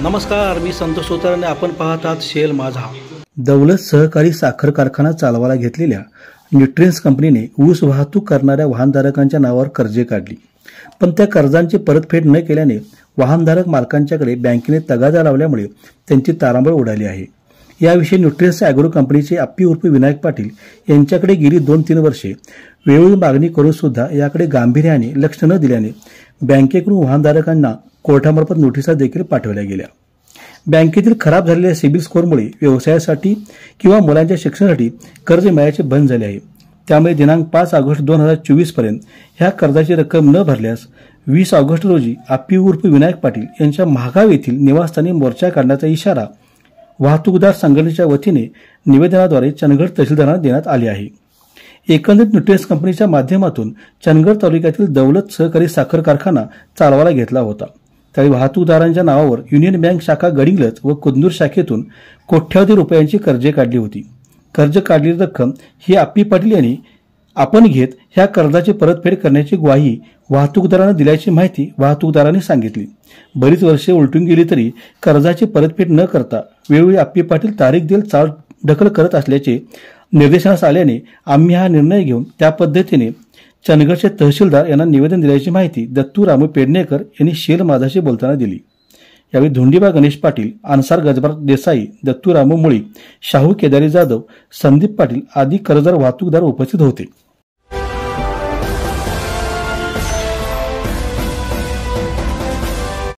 नमस्कार, मी संतोष सोतारणे. आपण पाहत आहात शेल माझा. दौलत सहकारी साखर कारखाना चालवायला घेतलेल्या न्यूट्रिएंट्स कंपनीने ऊस वाहतूक करणाऱ्या वाहनधारकांच्या नावावर कर्जे काढली, पण त्या कर्जांची परतफेड न केल्याने वाहनधारक मालकांच्याकडे बँकेने तगादा लावल्यामुळे त्यांची तारांबळ उडाली आहे. याविषयी न्यूट्रिएंट्स ॲग्रो कंपनीचे अप्पी उर्फ विनायक पाटील यांच्याकडे गेली 2-3 वर्षे वेळोवेळी मागणी करून सुद्धा याकडे गांभीर्याने लक्ष न दिल्याने बँकेकडून वाहनधारकांना कोर्टामार्फत नोटिसा देखील पाठवल्या गेल्या. बँकेतील खराब झालेल्या सिबिल स्कोअरमुळे व्यवसायासाठी किंवा मुलांच्या शिक्षणासाठी कर्ज मिळायचे बंद झाले आहे. त्यामुळे दिनांक 5 ऑगस्ट 2024 पर्यंत ह्या कर्जाची रक्कम न भरल्यास 20 ऑगस्ट रोजी अप्पी उर्फ विनायक पाटील यांच्या महागाव येथील निवासस्थानी मोर्चा काढण्याचा इशारा वाहतूकदार संघटनेच्या वतीने निवेदनाद्वारे चंदगड तहसीलदारांना देण्यात आले आहे. एकंदरीत न्यूट्रिएंट्स कंपनीच्या माध्यमातून चंदगड तालुक्यातील दौलत सहकारी साखर कारखाना चालवायला घेतला होता. त्यावेळी वाहतूकदारांच्या नावावर युनियन बँक शाखा गडिंग्लज व कुंदूर शाखेतून कोट्यावधी रुपयांची कर्जे काढली होती. कर्ज काढलेली रक्कम ही अप्पी पाटील यांनी आपण घेत ह्या कर्जाची परतफेड करण्याची ग्वाही वाहतूकदारांना दिल्याची माहिती वाहतूकदारांनी सांगितली. बरीच वर्षे उलटून गेली तरी कर्जाची परतफेड न करता वेळोवेळी अप्पी पाटील तारीख देईल चाल ढकल करत असल्याचे निर्देशनास आल्याने आम्ही हा निर्णय घेऊन त्या पद्धतीने चंदगडचे तहसीलदार यांना निवेदन दिल्याची माहिती दत्तू रामू पेडणेकर यांनी शेल माझाशी बोलताना दिली. यावेळी धोंडीबा गणेश पाटील, अन्सार गजबार देसाई, दत्तू रामू मुळी, शाहू केदारी जाधव, संदीप पाटील आदी कर्जदार वाहतूकदार उपस्थित होते.